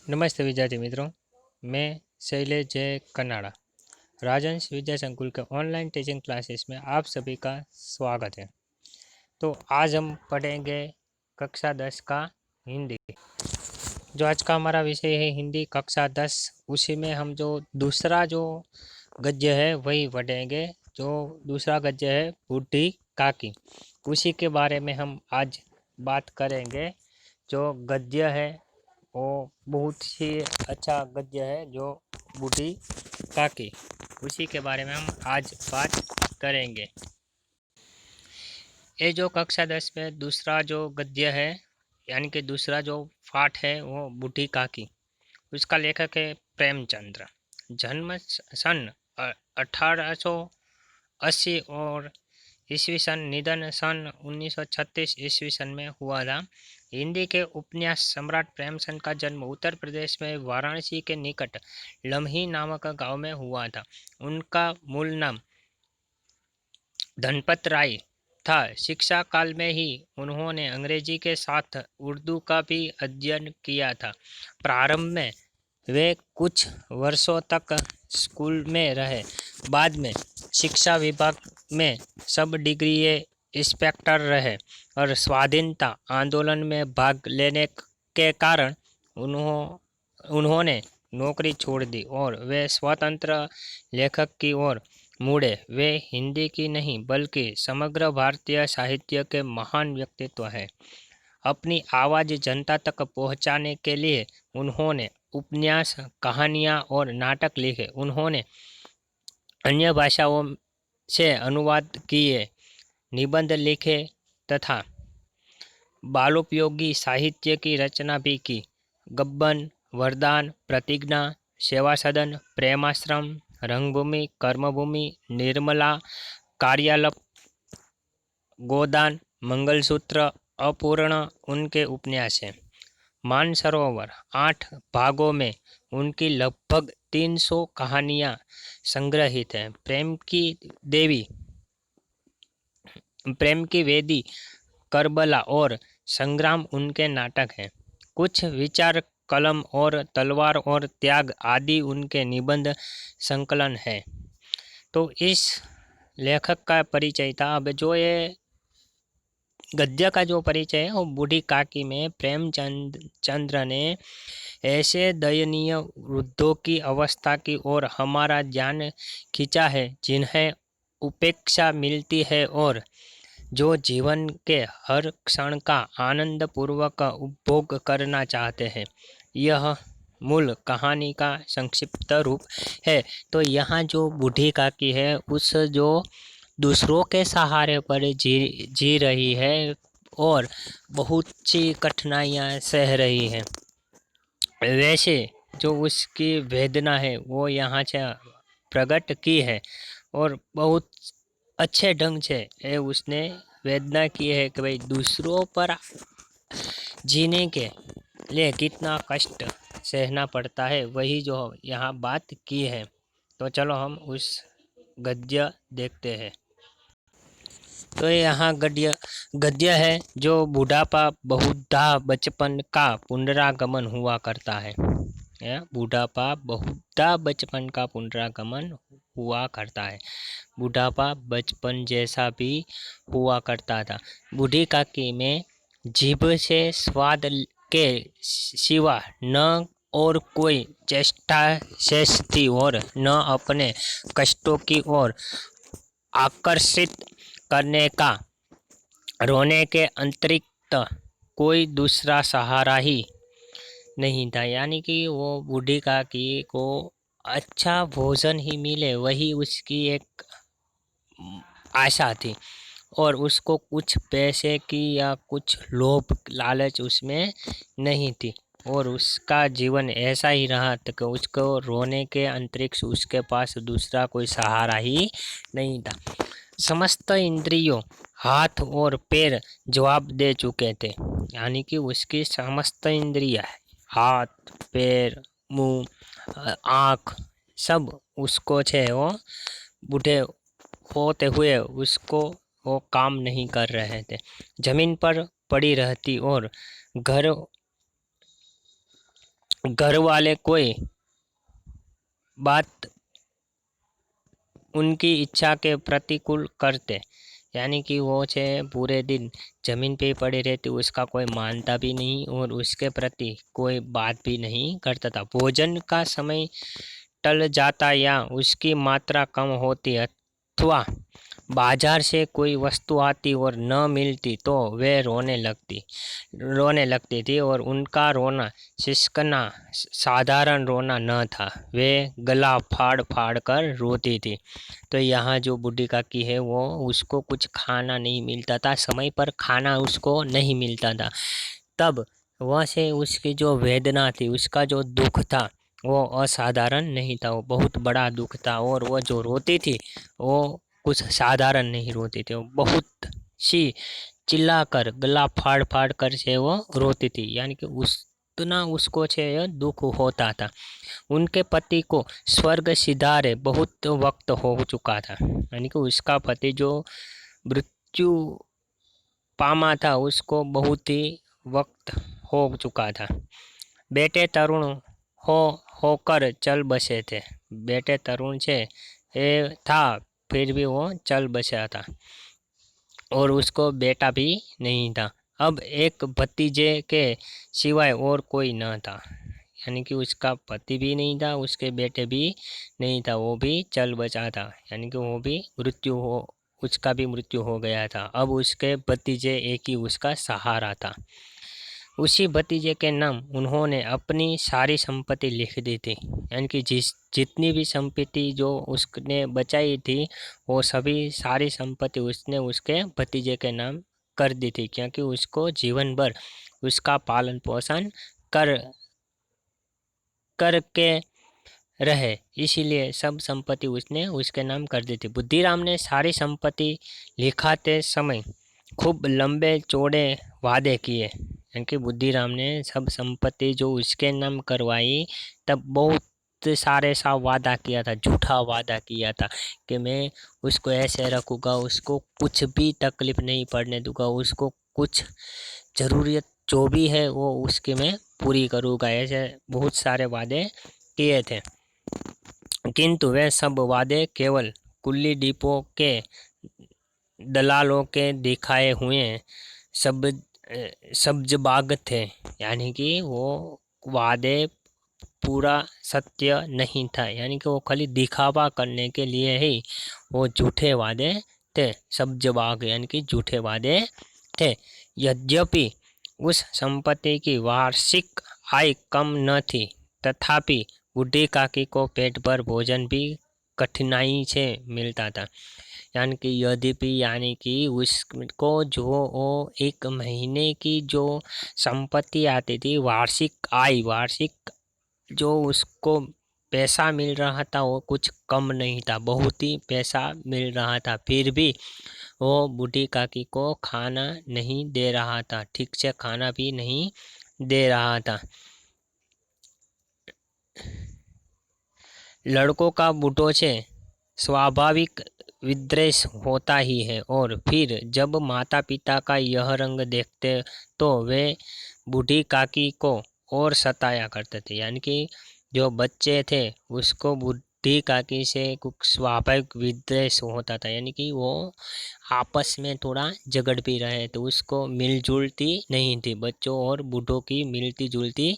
नमस्ते विद्यार्थी मित्रों, मैं शैलेश जय कनाडा राजहंस विद्या संकुल के ऑनलाइन टीचिंग क्लासेस में आप सभी का स्वागत है। तो आज हम पढ़ेंगे कक्षा 10 का हिंदी। जो आज का हमारा विषय है हिंदी कक्षा 10, उसी में हम जो दूसरा जो गद्य है वही पढ़ेंगे। जो दूसरा गद्य है बूढ़ी काकी, उसी के बारे में हम आज बात करेंगे। जो गद्य है वो बहुत ही अच्छा गद्य है, जो बूढ़ी काकी, उसी के बारे में हम आज बात करेंगे। ये जो कक्षा 10 में दूसरा जो गद्य है, यानी कि दूसरा जो पाठ है वो बूढ़ी काकी, उसका लेखक है प्रेमचंद्र। जन्म सन 1880 और ईस्वी सन निधन सन 1936 ईस्वी सन में हुआ था। हिंदी के उपन्यास सम्राट प्रेमचंद का जन्म उत्तर प्रदेश में वाराणसी के निकट लम्ही नामक गांव में हुआ था। उनका मूल नाम धनपत राय था। शिक्षा काल में ही उन्होंने अंग्रेजी के साथ उर्दू का भी अध्ययन किया था। प्रारंभ में वे कुछ वर्षों तक स्कूल में रहे। बाद में शिक्षा विभाग में सब डिग्री इंस्पेक्टर रहे और स्वाधीनता आंदोलन में भाग लेने के कारण उन्होंने नौकरी छोड़ दी और वे स्वतंत्र लेखक की ओर मुड़े। वे हिंदी की नहीं बल्कि समग्र भारतीय साहित्य के महान व्यक्तित्व हैं। अपनी आवाज़ जनता तक पहुंचाने के लिए उन्होंने उपन्यास, कहानियाँ और नाटक लिखे। उन्होंने अन्य भाषाओं से अनुवाद किए, निबंध लिखे तथा बालोपयोगी साहित्य की रचना भी की। गब्बन, वरदान, प्रतिज्ञा, सेवा सदन, प्रेमाश्रम, रंगभूमि, कर्मभूमि, निर्मला, कार्यालप, गोदान, मंगलसूत्र, अपूर्ण उनके उपन्यास हैं। मानसरोवर 8 भागों में उनकी लगभग 300 कहानियां संग्रहित हैं। प्रेम की वेदी, करबला और संग्राम उनके नाटक हैं। कुछ विचार, कलम और तलवार और त्याग आदि उनके निबंध संकलन है। तो इस लेखक का परिचय था। अब जो ये गद्य का जो परिचय है वो बूढ़ी काकी में प्रेमचंद्र ने ऐसे दयनीय वृद्धों की अवस्था की ओर हमारा ध्यान खींचा है जिन्हें उपेक्षा मिलती है और जो जीवन के हर क्षण का आनंद पूर्वक उपभोग करना चाहते हैं। यह मूल कहानी का संक्षिप्त रूप है। तो यहाँ जो बूढ़ी काकी है उस जो दूसरों के सहारे पर जी रही है और बहुत सी कठिनाइयाँ सह रही है। वैसे जो उसकी वेदना है वो यहाँ से प्रकट की है और बहुत अच्छे ढंग से उसने वेदना की है कि भाई दूसरों पर जीने के लिए कितना कष्ट सहना पड़ता है, वही जो यहाँ बात की है। तो चलो हम उस गद्य देखते हैं। तो यहाँ गद्य है, जो बुढ़ापा बहुधा बचपन का पुनरागमन हुआ करता है। बुढ़ापा बहुधा बचपन का पुनरागमन हुआ करता है। बुढ़ापा बचपन जैसा भी हुआ करता था। बूढ़ी काकी में जीभ से स्वाद के सिवा न और कोई चेष्टा शेष थी और न अपने कष्टों की ओर आकर्षित करने का रोने के अतिरिक्त कोई दूसरा सहारा ही नहीं था। यानी कि वो बूढ़ी काकी को अच्छा भोजन ही मिले वही उसकी एक आशा थी और उसको कुछ पैसे की या कुछ लोभ लालच उसमें नहीं थी और उसका जीवन ऐसा ही रहा कि उसको रोने के अंतरिक्ष उसके पास दूसरा कोई सहारा ही नहीं था। समस्त इंद्रियों, हाथ और पैर जवाब दे चुके थे। यानी कि उसकी समस्त इंद्रियां, हाथ, पैर, मुंह, आँख सब उसको वो बूढ़े होते हुए उसको वो काम नहीं कर रहे थे। जमीन पर पड़ी रहती और घर घर वाले कोई बात उनकी इच्छा के प्रतिकूल करते, यानी कि वो छे पूरे दिन जमीन पे ही पड़ी रहती, उसका कोई मानता भी नहीं और उसके प्रति कोई बात भी नहीं करता था। भोजन का समय टल जाता या उसकी मात्रा कम होती अथवा बाजार से कोई वस्तु आती और न मिलती तो वे रोने लगती थी। और उनका रोना सिसकना साधारण रोना न था, वे गला फाड़ फाड़ कर रोती थी। तो यहाँ जो बूढ़ी काकी है वो उसको कुछ खाना नहीं मिलता था, समय पर खाना उसको नहीं मिलता था। तब वह से उसकी जो वेदना थी, उसका जो दुख था वो असाधारण नहीं था, वो बहुत बड़ा दुख था। और वो जो रोती थी वो कुछ साधारण नहीं रोती थी, वो बहुत सी चिल्लाकर गला फाड़ फाड़ कर से वो रोती थी, यानी कि उतना उसको छे दुख होता था। उनके पति को स्वर्ग सिधारे बहुत वक्त हो चुका था, यानी कि उसका पति जो मृत्यु पामा था उसको बहुत ही वक्त हो चुका था। बेटे तरुण हो होकर चल बसे थे, बेटे तरुण से ये था फिर भी वो चल बसा था और उसको बेटा भी नहीं था। अब एक भतीजे के सिवाय और कोई न था, यानी कि उसका पति भी नहीं था, उसके बेटे भी नहीं था, वो भी चल बचा था, यानी कि वो भी उसका भी मृत्यु हो गया था। अब उसके भतीजे एक ही उसका सहारा था। उसी भतीजे के नाम उन्होंने अपनी सारी संपत्ति लिख दी थी, यानी कि जितनी भी संपत्ति जो उसने बचाई थी वो सभी सारी संपत्ति उसने उसके भतीजे के नाम कर दी थी, क्योंकि उसको जीवन भर उसका पालन पोषण करके रहे, इसीलिए सब संपत्ति उसने उसके नाम कर दी थी। बुद्धिराम ने सारी संपत्ति लिखाते समय खूब लंबे चौड़े वादे किए, क्योंकि बुद्धिराम ने सब संपत्ति जो उसके नाम करवाई तब बहुत सारे सा वादा किया था, झूठा वादा किया था कि मैं उसको ऐसे रखूँगा, उसको कुछ भी तकलीफ नहीं पड़ने दूंगा, उसको कुछ ज़रूरत जो भी है वो उसकी मैं पूरी करूँगा, ऐसे बहुत सारे वादे किए थे। किंतु वे सब वादे केवल कुल्ली डिपो के दलालों के दिखाए हुए सब सब्जबाग थे, यानी कि वो वादे पूरा सत्य नहीं था, यानी कि वो खाली दिखावा करने के लिए ही वो झूठे वादे थे, सब्जबाग यानी कि झूठे वादे थे। यद्यपि उस संपत्ति की वार्षिक आय कम न थी, तथापि बूढ़ी काकी को पेट भर भोजन भी कठिनाई से मिलता था, यानी कि यद्यपि यानी कि उसको जो वो एक महीने की जो संपत्ति आती थी, वार्षिक जो उसको पैसा मिल रहा था वो कुछ कम नहीं था, बहुत ही पैसा मिल रहा था, फिर भी वो बूढ़ी काकी को खाना नहीं दे रहा था, ठीक से खाना भी नहीं दे रहा था। लड़कों का बूढ़ों से स्वाभाविक विद्वेष होता ही है, और फिर जब माता पिता का यह रंग देखते तो वे बूढ़ी काकी को और सताया करते थे, यानी कि जो बच्चे थे उसको बूढ़ी काकी से कुछ स्वाभाविक विद्वेष होता था, यानी कि वो आपस में थोड़ा झगड़ भी रहे तो उसको मिलजुलती नहीं थी, बच्चों और बूढ़ों की मिलती जुलती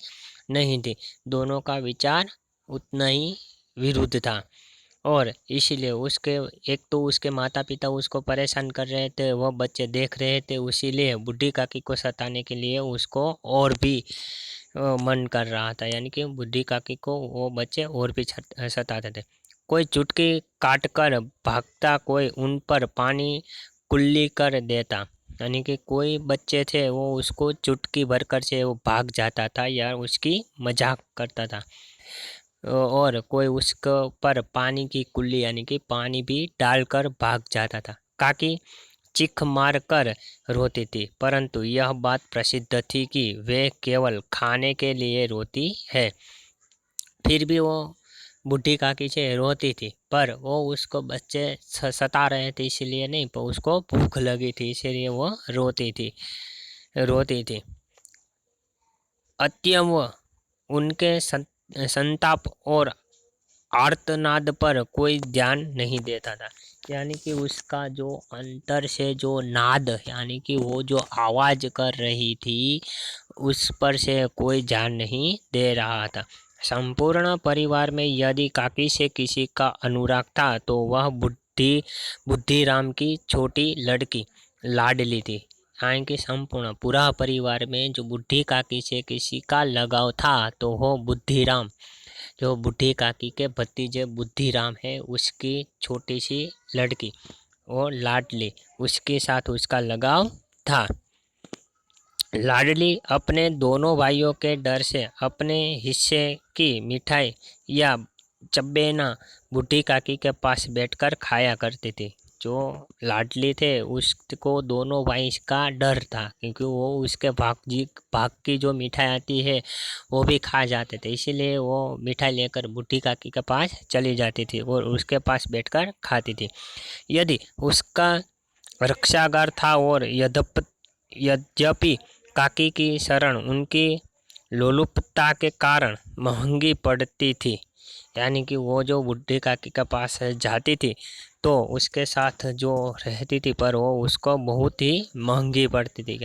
नहीं थी, दोनों का विचार उतना ही विरुद्ध था। और इसीलिए उसके एक तो उसके माता पिता उसको परेशान कर रहे थे, वह बच्चे देख रहे थे, इसीलिए बूढ़ी काकी को सताने के लिए उसको और भी मन कर रहा था, यानी कि बूढ़ी काकी को वो बच्चे और भी सताते थे। कोई चुटकी काट कर भागता, कोई उन पर पानी कुल्ली कर देता, यानी कि कोई बच्चे थे वो उसको चुटकी भरकर से वो भाग जाता था या उसकी मजाक करता था, और कोई उसके पर पानी की कुल्ली यानी कि पानी भी डालकर भाग जाता था। काकी चीख मार कर रोती थी, परंतु यह बात प्रसिद्ध थी कि वे केवल खाने के लिए रोती है। फिर भी वो बूढ़ी काकी से रोती थी, पर वो उसको बच्चे सता रहे थे इसलिए नहीं, पर उसको भूख लगी थी इसलिए वो रोती थी। उनके संताप और आर्तनाद पर कोई ध्यान नहीं देता था। यानी कि उसका जो अंतर से जो नाद, यानी कि वो जो आवाज़ कर रही थी, उस पर से कोई ध्यान नहीं दे रहा था। संपूर्ण परिवार में यदि काकी से किसी का अनुराग था तो वह बुद्धिराम की छोटी लड़की लाडली थी। यानी कि संपूर्ण पूरा परिवार में जो बुढ़ी काकी से किसी का लगाव था तो वो बुद्धिराम, जो बुढ़ी काकी के भतीजे बुद्धिराम है, उसकी छोटी सी लड़की और लाडली, उसके साथ उसका लगाव था। लाडली अपने दोनों भाइयों के डर से अपने हिस्से की मिठाई या चब्बेना बुढ़ी काकी के पास बैठकर खाया करती थी। जो लाडली थे उसको दोनों भाई का डर था, क्योंकि वो उसके भाग की जो मिठाई आती है वो भी खा जाते थे, इसीलिए वो मिठाई लेकर बुढ़ी काकी के पास चली जाती थी और उसके पास बैठकर खाती थी। यदि उसका रक्षागार था और यद्यपि काकी की शरण उनकी लोलुपता के कारण महंगी पड़ती थी, यानी कि वो जो बुढ़ी काकी के पास जाती थी तो उसके साथ जो रहती थी पर वो उसको बहुत ही महंगी पड़ती थी।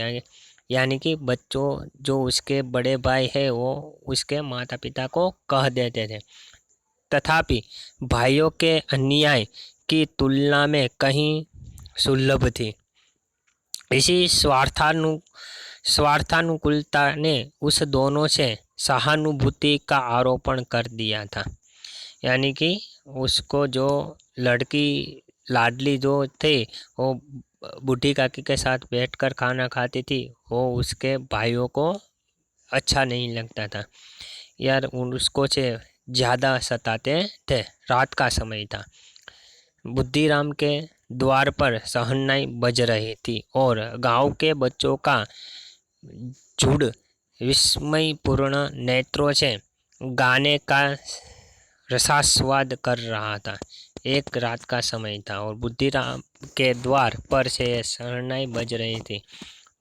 यानी कि बच्चों जो उसके बड़े भाई है वो उसके माता पिता को कह देते थे। तथापि भाइयों के अन्याय की तुलना में कहीं सुलभ थी। इसी स्वार्थानुकूलता ने उस दोनों से सहानुभूति का आरोपण कर दिया था। यानी कि उसको जो लड़की लाडली जो थे वो बुढ़ी काकी के साथ बैठकर खाना खाती थी, वो उसके भाइयों को अच्छा नहीं लगता था यार, उसको से ज़्यादा सताते थे। रात का समय था। बुद्धिराम के द्वार पर शहनाई बज रही थी और गांव के बच्चों का झुंड विस्मयपूर्ण नेत्रों से गाने का रसास्वाद कर रहा था। एक रात का समय था और बुद्धिराम के द्वार पर से शहनाई बज रही थी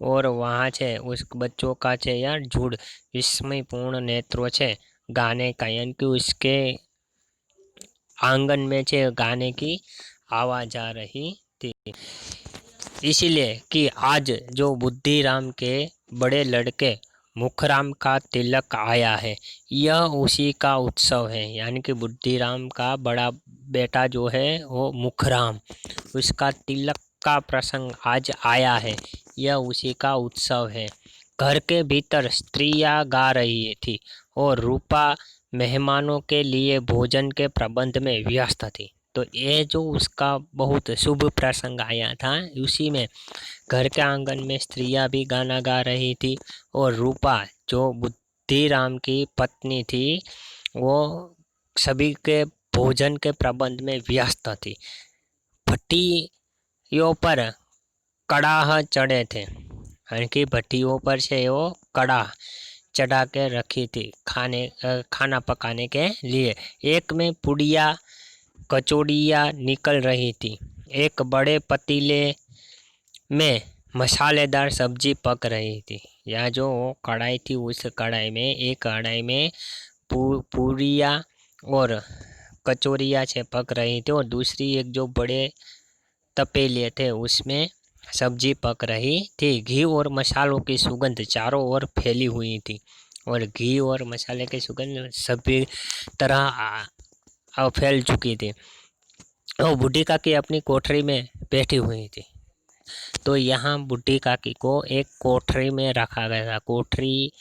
और वहाँ से उस बच्चों का छे यार झुंड विस्मयपूर्ण नेत्रों से गाने का, यानी कि उसके आंगन में छे गाने की आवाज़ आ रही थी। इसीलिए कि आज जो बुद्धिराम के बड़े लड़के मुखराम का तिलक आया है, यह उसी का उत्सव है। यानी कि बुद्धिराम का बड़ा बेटा जो है वो मुखराम, उसका तिलक का प्रसंग आज आया है, यह उसी का उत्सव है। घर के भीतर स्त्रियां गा रही थी और रूपा मेहमानों के लिए भोजन के प्रबंध में व्यस्त थी। तो ये जो उसका बहुत शुभ प्रसंग आया था, उसी में घर के आंगन में स्त्रियां भी गाना गा रही थी और रूपा जो बुद्धिराम की पत्नी थी वो सभी के भोजन के प्रबंध में व्यस्त थी। भट्टियों पर कड़ाह चढ़े थे, यानी कि भट्टियों पर से वो कड़ाह चढ़ा के रखी थी खाना पकाने के लिए। एक में पुड़िया कचौड़ियाँ निकल रही थी। एक बड़े पतीले में मसालेदार सब्जी पक रही थी। या जो कढ़ाई थी उस कढ़ाई में एक कढ़ाई में पूरियाँ और कचौड़ियाँ से पक रही थी और दूसरी एक जो बड़े तपेले थे उसमें सब्जी पक रही थी। घी और मसालों की सुगंध चारों ओर फैली हुई थी और घी और मसाले की सुगंध सभी तरह फैल चुकी थी। और बुढ़ी काकी अपनी कोठरी में बैठी हुई थी। तो यहाँ बुढ़ी काकी को एक कोठरी में रखा गया था। कोठरी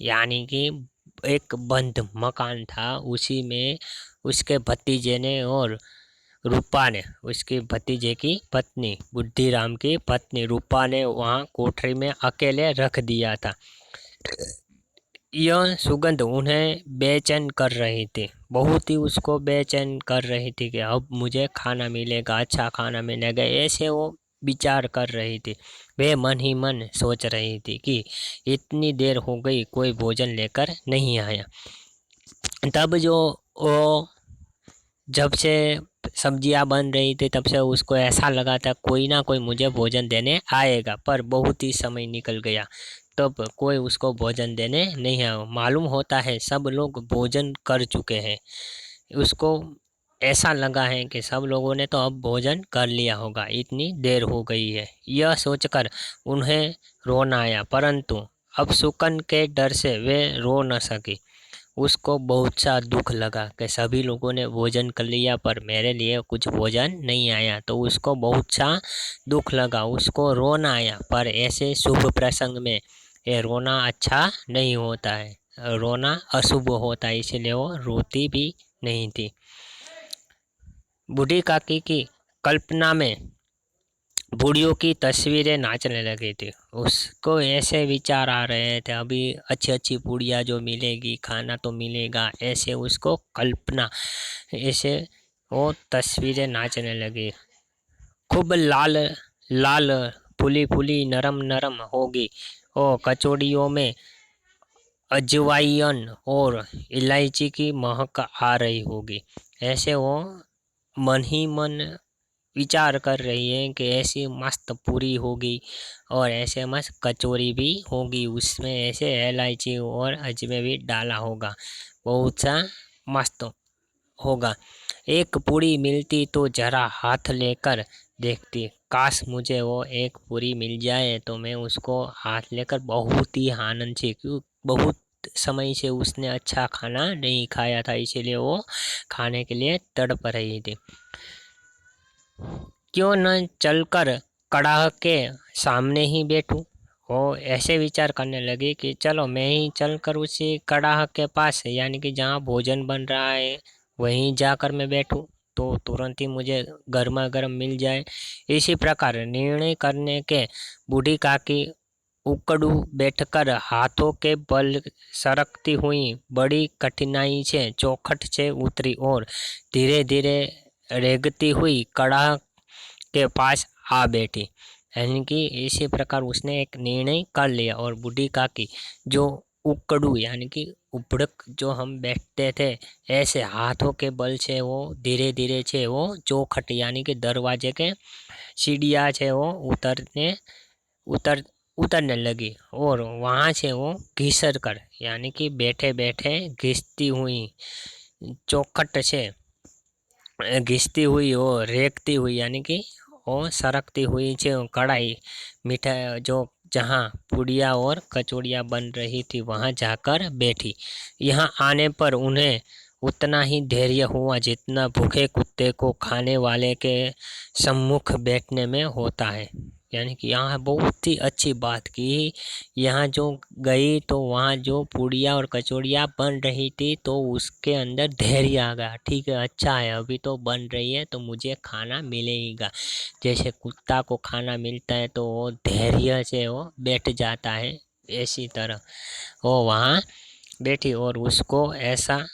यानी कि एक बंद मकान था, उसी में उसके भतीजे ने और रूपा ने, उसके भतीजे की पत्नी बुद्धिराम की पत्नी रूपा ने वहाँ कोठरी में अकेले रख दिया था। यह सुगंध उन्हें बेचैन कर रही थी, बहुत ही उसको बेचैन कर रही थी कि अब मुझे खाना मिलेगा, अच्छा खाना मिलेगा, ऐसे वो विचार कर रही थी। वे मन ही मन सोच रही थी कि इतनी देर हो गई कोई भोजन लेकर नहीं आया। तब जो वो जब से सब्जियां बन रही थी तब से उसको ऐसा लगा था कोई ना कोई मुझे भोजन देने आएगा, पर बहुत ही समय निकल गया। तब कोई उसको भोजन देने नहीं आया। मालूम होता है सब लोग भोजन कर चुके हैं। उसको ऐसा लगा है कि सब लोगों ने तो अब भोजन कर लिया होगा, इतनी देर हो गई है। यह सोचकर उन्हें रोना आया, परंतु अब शुकन के डर से वे रो न सकी। उसको बहुत सा दुख लगा कि सभी लोगों ने भोजन कर लिया पर मेरे लिए कुछ भोजन नहीं आया, तो उसको बहुत सा दुख लगा। उसको रोना आया, पर ऐसे शुभ प्रसंग में ये रोना अच्छा नहीं होता है, रोना अशुभ होता है, इसलिए वो रोती भी नहीं थी। बूढ़ी काकी की कल्पना में बूढ़ियों की तस्वीरें नाचने लगी थी। उसको ऐसे विचार आ रहे थे, अभी अच्छी अच्छी बूढ़िया जो मिलेगी, खाना तो मिलेगा, ऐसे उसको कल्पना, ऐसे वो तस्वीरें नाचने लगी। खूब लाल लाल फूली फूली नरम नरम होगी और कचौड़ियों में अजवाइन और इलायची की महक आ रही होगी। ऐसे वो मन ही मन विचार कर रही है कि ऐसी मस्त पूरी होगी और ऐसे मस्त कचौरी भी होगी, उसमें ऐसे इलायची और अजमे भी डाला होगा, बहुत सा मस्त होगा। एक पूरी मिलती तो जरा हाथ लेकर देखती, काश मुझे वो एक पूरी मिल जाए तो मैं उसको हाथ लेकर बहुत ही आनंद से, क्यों बहुत समय से उसने अच्छा खाना नहीं खाया था, इसीलिए वो खाने के लिए तड़प रही थी। क्यों न चलकर कड़ाह के सामने ही बैठूं। वो ऐसे विचार करने लगी कि चलो मैं ही चलकर उसी कड़ाह के पास, यानी कि जहाँ भोजन बन रहा है, वहीं जाकर मैं बैठूं तो तुरंत ही मुझे गर्मा गर्म मिल जाए। इसी प्रकार निर्णय करने के बूढ़ी काकी उकड़ू बैठकर हाथों के बल सरकती हुई बड़ी कठिनाई से चौखट से उतरी और धीरे धीरे रेंगती हुई कड़ाह के पास आ बैठी। यानी कि इसी प्रकार उसने एक निर्णय कर लिया और बूढ़ी काकी जो उकड़ू यानी कि उबड़क जो हम बैठते थे, ऐसे हाथों के बल से वो धीरे धीरे से वो चौखट यानी कि दरवाजे के सीढ़ियाँ से वो उतरने लगी और वहाँ से वो घिसर कर यानी कि बैठे बैठे घिसती हुई चौखट से घिसती हुई और रेंगती हुई यानी कि वो सरकती हुई जो कढ़ाई मिठाई जो जहाँ पूड़ियाँ और कचौड़ियाँ बन रही थी वहाँ जाकर बैठी। यहाँ आने पर उन्हें उतना ही धैर्य हुआ जितना भूखे कुत्ते को खाने वाले के सम्मुख बैठने में होता है। यानी कि यहाँ बहुत ही अच्छी बात की, यहाँ जो गई तो वहाँ जो पूड़ियाँ और कचौड़ियाँ बन रही थी तो उसके अंदर धैर्य आ गया, ठीक है अच्छा है अभी तो बन रही है तो मुझे खाना मिलेगा। जैसे कुत्ता को खाना मिलता है तो वो धैर्य से वो बैठ जाता है, इसी तरह वो वहाँ बैठी और उसको ऐसा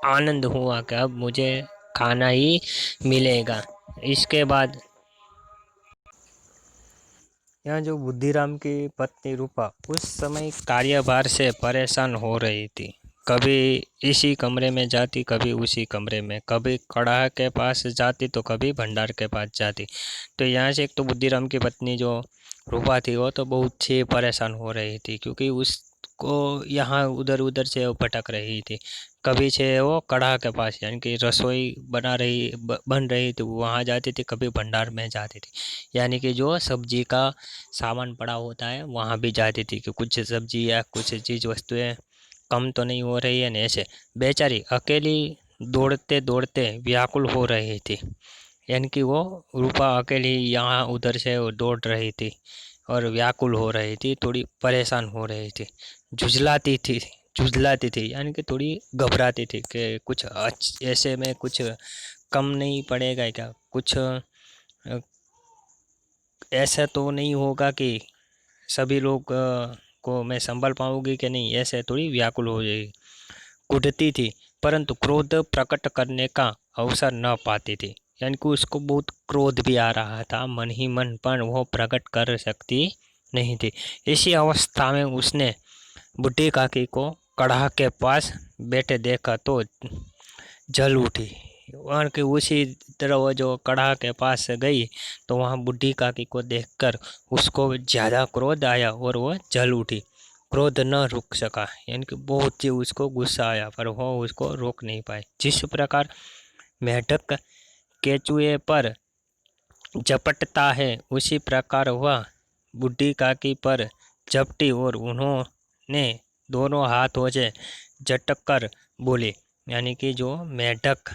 आनंद हुआ कि अब मुझे खाना ही मिलेगा। इसके बाद यहाँ जो बुद्धिराम की पत्नी रूपा उस समय कार्यभार से परेशान हो रही थी। कभी इसी कमरे में जाती, कभी उसी कमरे में, कभी कड़ाह के पास जाती तो कभी भंडार के पास जाती। तो यहाँ से एक तो बुद्धिराम की पत्नी जो रूपा थी वो तो बहुत ही परेशान हो रही थी, क्योंकि उसको यहाँ उधर उधर से वो भटक रही थी। कभी से वो कड़ाह के पास यानी कि रसोई बन रही थी वहाँ जाती थी, कभी भंडार में जाती थी यानी कि जो सब्जी का सामान पड़ा होता है वहाँ भी जाती थी कि कुछ सब्जी या कुछ चीज़ वस्तुएं कम तो नहीं हो रही है न। ऐसे बेचारी अकेली दौड़ते दौड़ते व्याकुल हो रही थी, यानी कि वो रूपा अकेली यहाँ उधर से वो दौड़ रही थी और व्याकुल हो रही थी, थोड़ी परेशान हो रही थी, झुझलाती थी यानी कि थोड़ी घबराती थी कि कुछ ऐसे में कुछ कम नहीं पड़ेगा क्या, कुछ ऐसा तो नहीं होगा कि सभी लोग को मैं संभाल पाऊंगी कि नहीं, ऐसे थोड़ी व्याकुल हो जाएगी। कुढ़ती थी परंतु क्रोध प्रकट करने का अवसर न पाती थी, यानी कि उसको बहुत क्रोध भी आ रहा था मन ही मन, पर वो प्रकट कर सकती नहीं थी। इसी अवस्था में उसने बुढ़ी काकी को कड़ाह के पास बैठे देखा तो जल उठी। वहाँ के उसी तरह वो जो कड़ा के पास गई तो वहाँ बूढ़ी काकी को देखकर उसको ज़्यादा क्रोध आया और वो जल उठी। क्रोध न रुक सका, यानी कि बहुत ही उसको गुस्सा आया, पर वो उसको रोक नहीं पाए। जिस प्रकार मेढक केचुए पर झपटता है, उसी प्रकार वह बूढ़ी काकी पर झपटी और उन्होंने दोनों हाथों से झटक कर बोली। यानी कि जो मेढक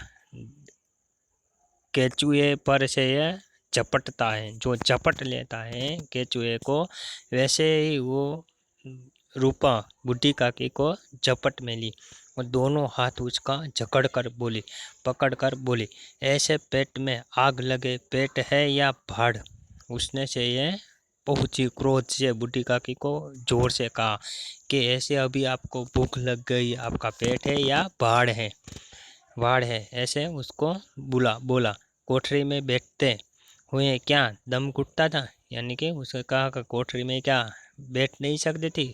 केचुए पर से यह झपटता है, जो झपट लेता है केचुए को, वैसे ही वो रूपा बूढ़ी काकी को झपट में ली और दोनों हाथ उसका जकड़ कर बोली, पकड़ कर बोली, ऐसे पेट में आग लगे पेट है या भाड़। उसने से ये बहुत ही क्रोध से बूढ़ी काकी को जोर से कहा कि ऐसे अभी आपको भूख लग गई, आपका पेट है या भाड़ है, वाड़ है, ऐसे उसको बोला। कोठरी में बैठते हुए क्या दम घुटता था, यानी कि उसने कहा कि कोठरी में क्या बैठ नहीं सकती थी,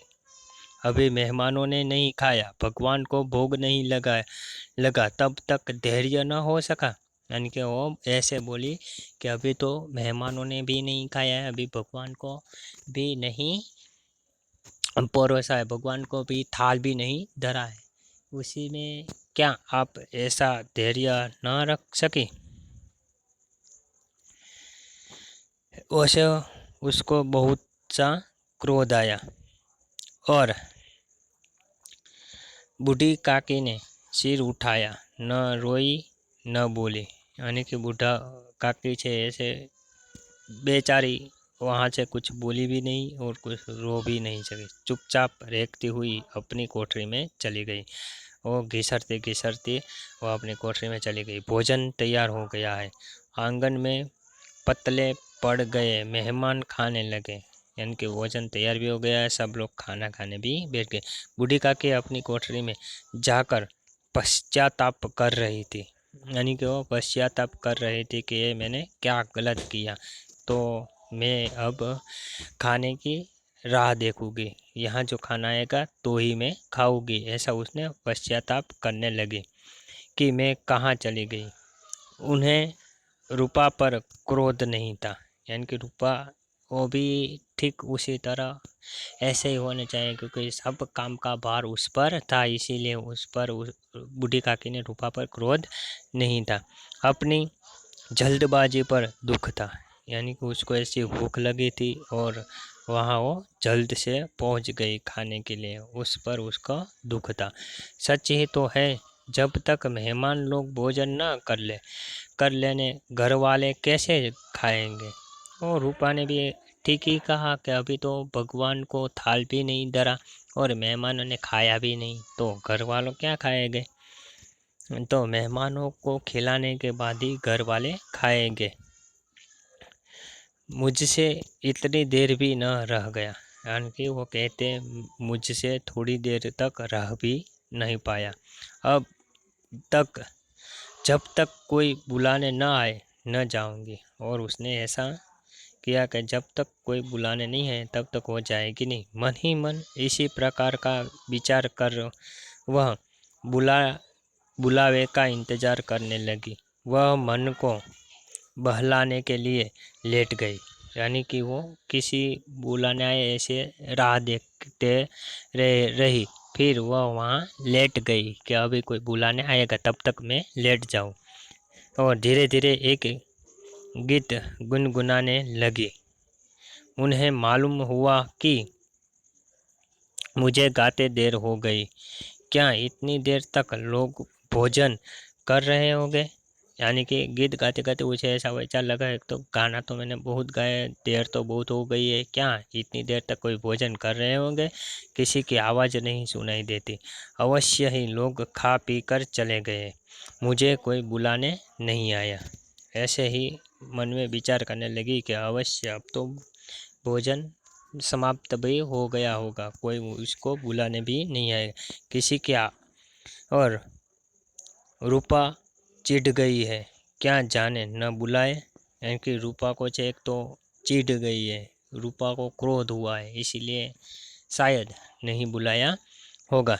अभी मेहमानों ने नहीं खाया, भगवान को भोग नहीं लगा तब तक धैर्य न हो सका। यानी कि वो ऐसे बोली कि अभी तो मेहमानों ने भी नहीं खाया है, अभी भगवान को भी नहीं परोसा है, भगवान को भी थाल भी नहीं धरा है, उसी में क्या आप ऐसा धैर्य न रख सके। वैसे उसको बहुत सा क्रोध आया और बूढ़ी काकी ने सिर उठाया, न रोई न बोली। यानी कि बूढ़ा काकी से ऐसे बेचारी वहाँ से कुछ बोली भी नहीं और कुछ रो भी नहीं सकी, चुपचाप रेंगती हुई अपनी कोठरी में चली गई। वो घिसरती घिसरती वो अपनी कोठरी में चली गई। भोजन तैयार हो गया है, आंगन में पतले पड़ गए, मेहमान खाने लगे। यानी कि भोजन तैयार भी हो गया है, सब लोग खाना खाने भी बैठ गए। बूढ़ी काकी अपनी कोठरी में जाकर पश्चाताप कर रही थी, यानी कि वो पश्चाताप कर रही थी कि ये मैंने क्या गलत किया, तो मैं अब खाने की राह देखूंगी, यहाँ जो खाना आएगा तो ही मैं खाऊंगी, ऐसा उसने पश्चाताप करने लगी कि मैं कहाँ चली गई। उन्हें रूपा पर क्रोध नहीं था, यानी कि रूपा वो भी ठीक उसी तरह ऐसे ही होने चाहिए, क्योंकि सब काम का भार उस पर था, इसीलिए उस पर बूढ़ी काकी ने रूपा पर क्रोध नहीं था, अपनी जल्दबाजी पर दुख था। यानी कि उसको ऐसी भूख लगी थी और वहाँ वो जल्द से पहुँच गई खाने के लिए, उस पर उसका दुख था। सच ही तो है, जब तक मेहमान लोग भोजन न कर लेने घर वाले कैसे खाएंगे। और रूपा ने भी ठीक ही कहा कि अभी तो भगवान को थाल भी नहीं धरा और मेहमानों ने खाया भी नहीं, तो घर वालों क्या खाएंगे, तो मेहमानों को खिलाने के बाद ही घर वाले खाएंगे। मुझसे इतनी देर भी न रह गया, यानी कि वो कहते मुझसे थोड़ी देर तक रह भी नहीं पाया। अब तक जब तक कोई बुलाने न आए न जाऊंगी। और उसने ऐसा किया कि जब तक कोई बुलाने नहीं है तब तक वो जाएगी नहीं। मन ही मन इसी प्रकार का विचार कर वह बुलावे का इंतजार करने लगी। वह मन को बहलाने के लिए लेट गई, यानी कि वो किसी बुलाने आए ऐसे राह देखते रही। फिर वह वहाँ लेट गई कि अभी कोई बुलाने आएगा, तब तक मैं लेट जाऊँ। और धीरे धीरे एक गीत गुनगुनाने लगी। उन्हें मालूम हुआ कि मुझे गाते देर हो गई, क्या इतनी देर तक लोग भोजन कर रहे होंगे। यानी कि गीत गाते गाते मुझे ऐसा वैसा लगा, एक तो गाना तो मैंने बहुत गाया, देर तो बहुत हो गई है, क्या इतनी देर तक कोई भोजन कर रहे होंगे, किसी की आवाज़ नहीं सुनाई देती, अवश्य ही लोग खा पी कर चले गए, मुझे कोई बुलाने नहीं आया। ऐसे ही मन में विचार करने लगी कि अवश्य अब तो भोजन समाप्त भी हो गया होगा, कोई उसको बुलाने भी नहीं आएगा, किसी क्या। और रूपा चिढ़ गई है, क्या जाने न बुलाए। यानी कि रूपा को एक तो चिढ़ गई है, रूपा को क्रोध हुआ है, इसीलिए शायद नहीं बुलाया होगा।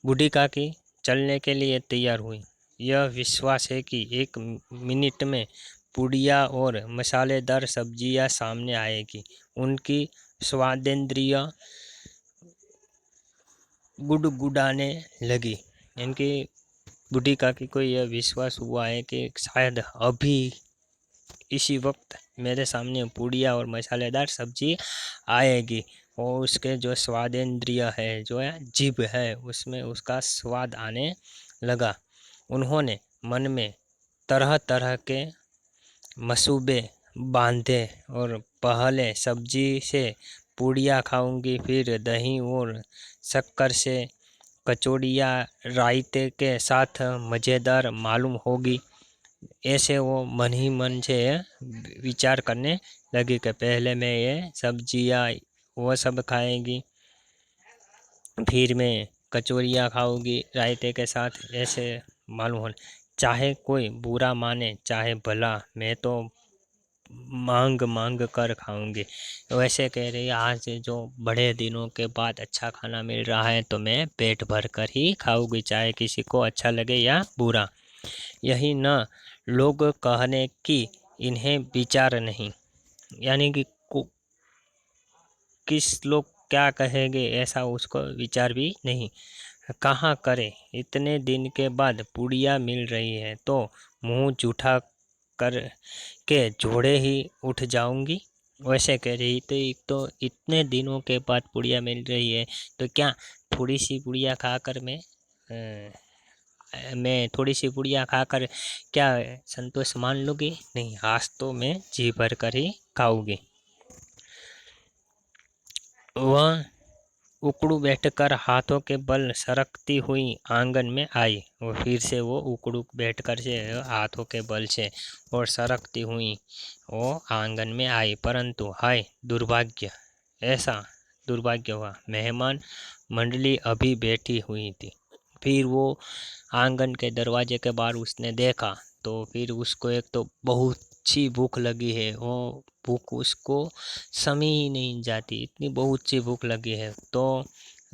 बूढ़ी काकी चलने के लिए तैयार हुई। यह विश्वास है कि 1 मिनट में पुड़िया और मसालेदार सब्जियां सामने आएगी। उनकी स्वादेंद्रिय गुडगुडाने लगी। इनकी बूढ़ी काकी को यह विश्वास हुआ है कि शायद अभी इसी वक्त मेरे सामने पुड़िया और मसालेदार सब्जी आएगी और उसके जो स्वादेंद्रिय है, जो है जीभ है, उसमें उसका स्वाद आने लगा। उन्होंने मन में तरह तरह के मसूबे बांधे और पहले सब्जी से पुड़िया खाऊंगी, फिर दही और शक्कर से कचौड़ियाँ रायते के साथ मज़ेदार मालूम होगी। ऐसे वो मन ही मन से विचार करने लगी कि पहले मैं ये सब्जियाँ वो सब खाएंगी, फिर मैं कचौड़ियाँ खाऊंगी रायते के साथ, ऐसे मालूम हो। चाहे कोई बुरा माने चाहे भला, मैं तो मांग मांग कर खाऊंगी। वैसे कह रही है, आज जो बड़े दिनों के बाद अच्छा खाना मिल रहा है तो मैं पेट भर कर ही खाऊंगी, चाहे किसी को अच्छा लगे या बुरा। यही न लोग कहने की इन्हें विचार नहीं, यानी कि किस लोग क्या कहेंगे ऐसा उसको विचार भी नहीं। कहाँ करे, इतने दिन के बाद पुड़िया मिल रही है तो मुंह जूठा कर के जोड़े ही उठ जाऊंगी। वैसे कह रही तो एक तो इतने दिनों के बाद पुड़िया मिल रही है तो क्या थोड़ी सी पुड़िया खाकर मैं थोड़ी सी पुड़िया खाकर क्या संतोष मान लूँगी? नहीं, आज तो मैं जी भर कर ही खाऊंगी। वह उकड़ू बैठकर हाथों के बल सरकती हुई आंगन में आई। और फिर से वो उकड़ू बैठकर से हाथों के बल से और सरकती हुई वो आंगन में आई। परंतु हाय दुर्भाग्य, ऐसा दुर्भाग्य हुआ, मेहमान मंडली अभी बैठी हुई थी। फिर वो आंगन के दरवाजे के बाहर उसने देखा तो फिर उसको एक तो बहुत सी भूख लगी है, वो भूख उसको समी ही नहीं जाती, इतनी बहुत सी भूख लगी है। तो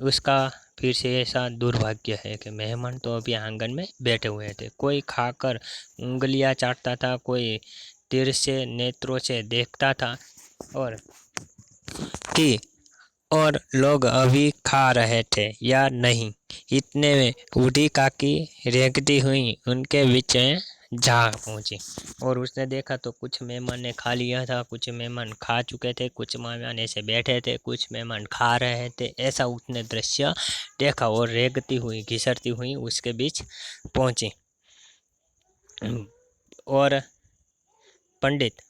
उसका फिर से ऐसा दुर्भाग्य है कि मेहमान तो अभी आंगन में बैठे हुए थे। कोई खाकर उंगलियां चाटता था, कोई तिरछे नेत्रों से देखता था और कि और लोग अभी खा रहे थे या नहीं। इतने में बूढ़ी काकी रेंगती हुई उनके बीच में जा पहुंची और उसने देखा तो कुछ मेहमान ने खा लिया था, कुछ मेहमान खा चुके थे, कुछ मेहमान ऐसे बैठे थे, कुछ मेहमान खा रहे थे। ऐसा उसने दृश्य देखा और रेंगती हुई घिसरती हुई उसके बीच पहुंची। और पंडित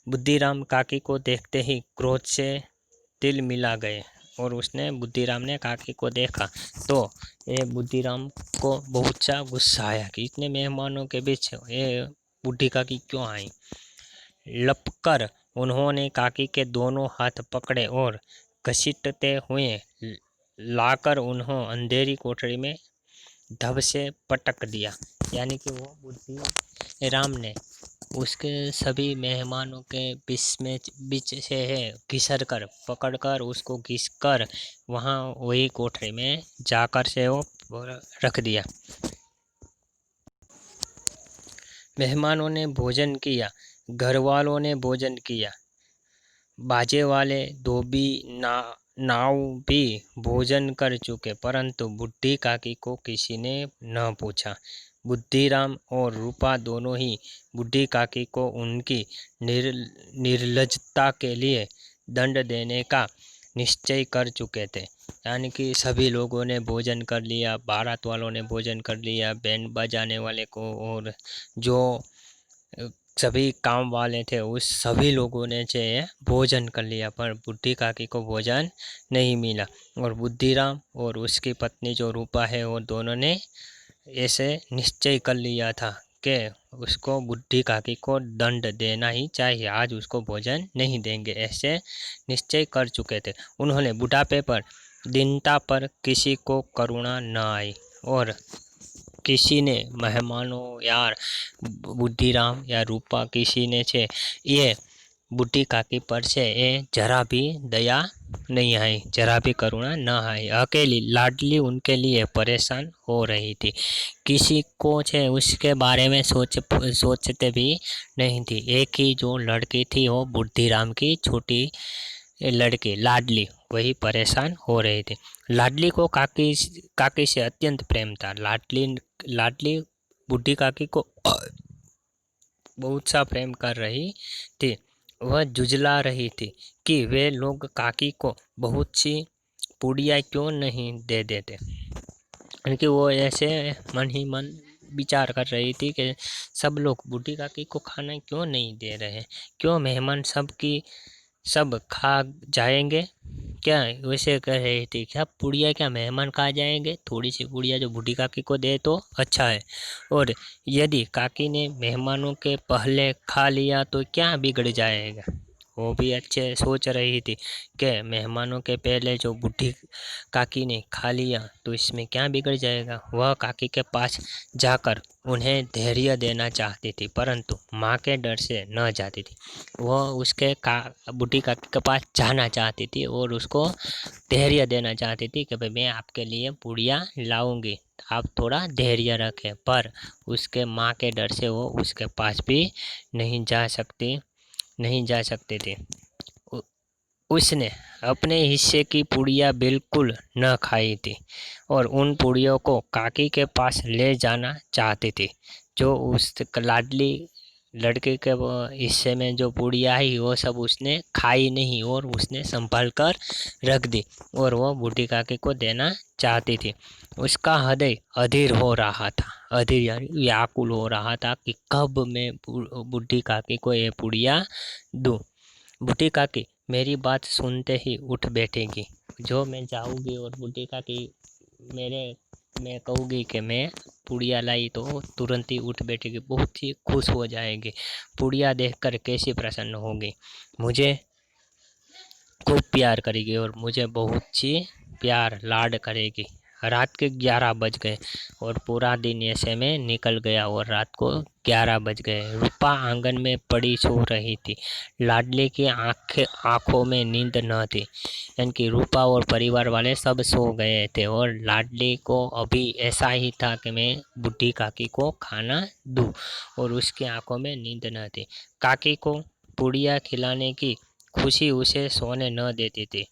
बुद्धिराम काकी को देखते ही क्रोध से तिल मिला गए और उसने बुद्धिराम ने काकी को देखा तो ये बुद्धिराम को बहुत सा गुस्सा आया कि इतने मेहमानों के बीच ये बूढ़ी काकी क्यों आई। लपकर उन्होंने काकी के दोनों हाथ पकड़े और घसीटते हुए लाकर उन्होंने अंधेरी कोठरी में धब से पटक दिया। यानी कि वो बुद्धिराम ने उसके सभी मेहमानों के बीच से है घिसर कर पकड़कर उसको घिस कर वहाँ वही कोठरी में जाकर से वो रख दिया। मेहमानों ने भोजन किया, घर वालों ने भोजन किया, बाजे वाले धोबी नाव भी भोजन कर चुके, परंतु बूढ़ी काकी को किसी ने न पूछा। बुद्धिराम और रूपा दोनों ही बूढ़ी काकी को उनकी निर्लज्जता के लिए दंड देने का निश्चय कर चुके थे। यानी कि सभी लोगों ने भोजन कर लिया, बारात वालों ने भोजन कर लिया, बैंड बजाने वाले को और जो सभी काम वाले थे उस सभी लोगों ने जो है भोजन कर लिया, पर बूढ़ी काकी को भोजन नहीं मिला। और बुद्धिराम और उसकी पत्नी जो रूपा है वो दोनों ने ऐसे निश्चय कर लिया था कि उसको बूढ़ी काकी को दंड देना ही चाहिए, आज उसको भोजन नहीं देंगे, ऐसे निश्चय कर चुके थे। उन्होंने बुढ़ापे पर दीनता पर किसी को करुणा न आई और किसी ने मेहमानों यार बुद्धिराम या रूपा किसी ने छे ये बूढ़ी काकी पर से ये जरा भी दया नहीं आई, जरा भी करुणा न आई। अकेली लाडली उनके लिए परेशान हो रही थी। किसी को छे उसके बारे में सोचते भी नहीं थी। एक ही जो लड़की थी वो बुद्धिराम की छोटी लड़की लाडली, वही परेशान हो रही थी। लाडली को काकी काकी से अत्यंत प्रेम था। लाडली लाडली बुढ़ी काकी को बहुत सा प्रेम कर रही थी। वह जुझला रही थी कि वे लोग काकी को बहुत सी पूड़ियाँ क्यों नहीं दे देते। क्योंकि वो ऐसे मन ही मन विचार कर रही थी कि सब लोग बूढ़ी काकी को खाना क्यों नहीं दे रहे, क्यों मेहमान सब खा जाएंगे क्या। वैसे कह रही थी क्या पुड़िया क्या मेहमान खा जाएंगे, थोड़ी सी पुड़िया जो बूढ़ी काकी को दे तो अच्छा है। और यदि काकी ने मेहमानों के पहले खा लिया तो क्या बिगड़ जाएगा। वो भी अच्छे सोच रही थी कि मेहमानों के पहले जो बूढ़ी काकी ने खा लिया तो इसमें क्या बिगड़ जाएगा। वह काकी के पास जाकर उन्हें धैर्य देना चाहती थी, परंतु माँ के डर से न जाती थी। वह उसके बूढ़ी काकी के पास जाना चाहती थी और उसको धैर्य देना चाहती थी कि भाई मैं आपके लिए पूड़ियाँ लाऊंगी, आप थोड़ा धैर्य रखें। पर उसके माँ के डर से वो उसके पास भी नहीं जा सकते थे। उसने अपने हिस्से की पुड़िया बिल्कुल न खाई थी और उन पुड़ियों को काकी के पास ले जाना चाहती थी। जो उस लाडली लड़के के हिस्से में जो पुड़िया आई वो सब उसने खाई नहीं और उसने संभाल कर रख दी और वो बूढ़ी काकी को देना चाहती थी। उसका हृदय अधीर हो रहा था, अधीर यानी व्याकुल हो रहा था कि कब मैं बूढ़ी काकी को ये पुड़िया दूँ। बूढ़ी काकी मेरी बात सुनते ही उठ बैठेगी। जो मैं जाऊंगी और बूढ़ी काकी मैं कहूँगी कि मैं पुड़िया लाई तो तुरंत ही उठ बैठेगी, बहुत ही खुश हो जाएगी। पुड़िया देखकर कैसी प्रसन्न होगी, मुझे खूब प्यार करेगी और मुझे बहुत सी प्यार लाड करेगी। रात के 11 बज गए और पूरा दिन ऐसे में निकल गया और रात को 11 बज गए। रूपा आंगन में पड़ी सो रही थी। लाडली की आंखों में नींद न थी, यानी कि रूपा और परिवार वाले सब सो गए थे और लाडली को अभी ऐसा ही था कि मैं बूढ़ी काकी को खाना दूँ और उसकी आंखों में नींद न थी। काकी को पुड़िया खिलाने की खुशी उसे सोने न देती थी।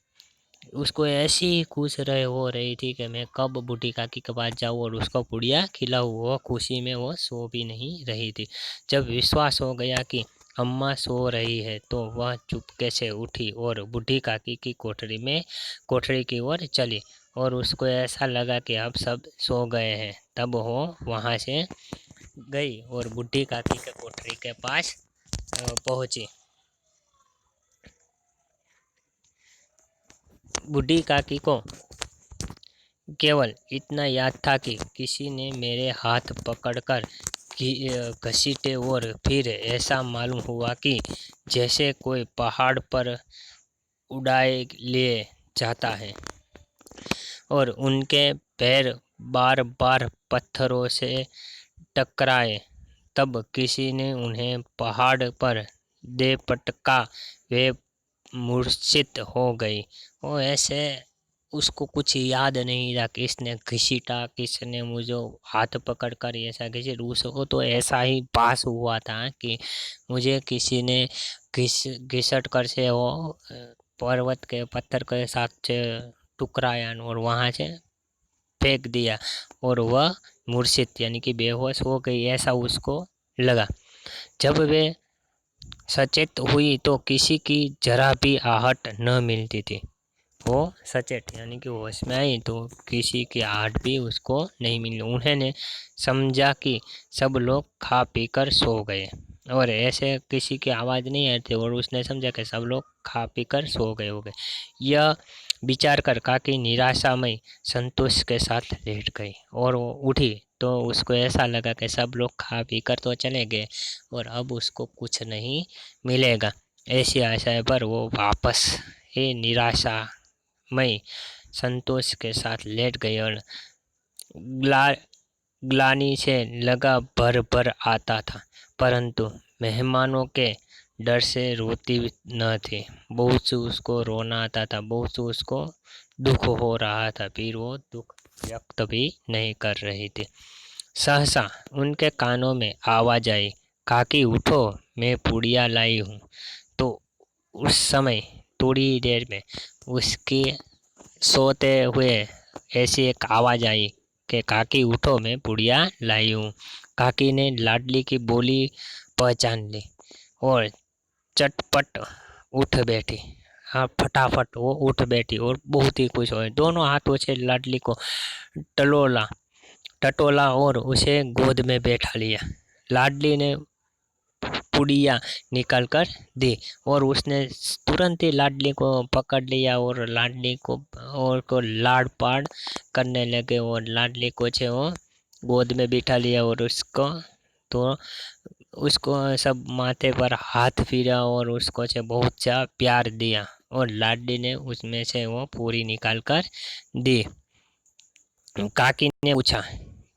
उसको ऐसी खुश हो रही थी कि मैं कब बूढ़ी काकी के पास जाऊँ और उसको पुड़िया खिलाऊँ। वो खुशी में वो सो भी नहीं रही थी। जब विश्वास हो गया कि अम्मा सो रही है तो वह चुपके से उठी और बूढ़ी काकी की कोठरी की ओर चली और उसको ऐसा लगा कि अब सब सो गए हैं। तब वो वहाँ से गई और बूढ़ी काकी के कोठरी के पास पहुँची। बूढ़ी काकी को केवल इतना याद था कि किसी ने मेरे हाथ पकड़कर घसीटे और फिर ऐसा मालूम हुआ कि जैसे कोई पहाड़ पर उड़ाए ले जाता है और उनके पैर बार बार पत्थरों से टकराए। तब किसी ने उन्हें पहाड़ पर दे पटका, वे मूर्छित हो गई। वो ऐसे उसको कुछ याद नहीं रहा, किसने घसीटा, किसने मुझे हाथ पकड़कर ऐसा घसीट। उसको तो ऐसा ही पास हुआ था कि मुझे किसी ने घिसट कर से वो पर्वत के पत्थर के साथ से टुकराया और वहाँ से फेंक दिया और वह मूर्छित यानी कि बेहोश हो गई, ऐसा उसको लगा। जब वे सचेत हुई तो किसी की जरा भी आहट न मिलती थी। वो सचेत यानी कि होश में आई तो किसी की आहट भी उसको नहीं मिली। उन्होंने समझा कि सब लोग खा पी कर सो गए और ऐसे किसी की आवाज़ नहीं आई थी और उसने समझा कि सब लोग खा पी कर सो गए होंगे। यह विचार कर काकी निराशामय संतोष के साथ लेट गई और वो उठी तो उसको ऐसा लगा कि सब लोग खा पी कर तो चले गए और अब उसको कुछ नहीं मिलेगा। ऐसी आशा पर वो वापस ही निराशामय संतोष के साथ लेट गई और ग्ला ग्लानि से लगा भर भर आता था, परंतु मेहमानों के डर से रोती न थी। बहुत से उसको रोना आता था, बहुत से उसको दुख हो रहा था, फिर वो दुख व्यक्त भी नहीं कर रही थी। सहसा उनके कानों में आवाज आई, काकी उठो, मैं पुड़िया लाई हूँ। तो उस समय थोड़ी देर में उसके सोते हुए ऐसी एक आवाज आई कि काकी उठो, मैं पुड़िया लाई हूँ। काकी ने लाडली की बोली पहचान ली और चटपट उठ बैठी। हाँ, फटाफट वो उठ बैठी और बहुत ही खुश हुई। दोनों हाथों से लाडली को टलोला टटोला और उसे गोद में बैठा लिया। लाडली ने पुड़िया निकाल कर दी और उसने तुरंत ही लाडली को पकड़ लिया और लाडली को लाड़ पाड़ करने लगे और लाडली को छे वो गोद में बिठा लिया और तो उसको सब माथे पर हाथ फिरा और उसको छे बहुत सा प्यार दिया और लाडली ने उसमें से वो पूरी निकाल कर दी। काकी ने पूछा,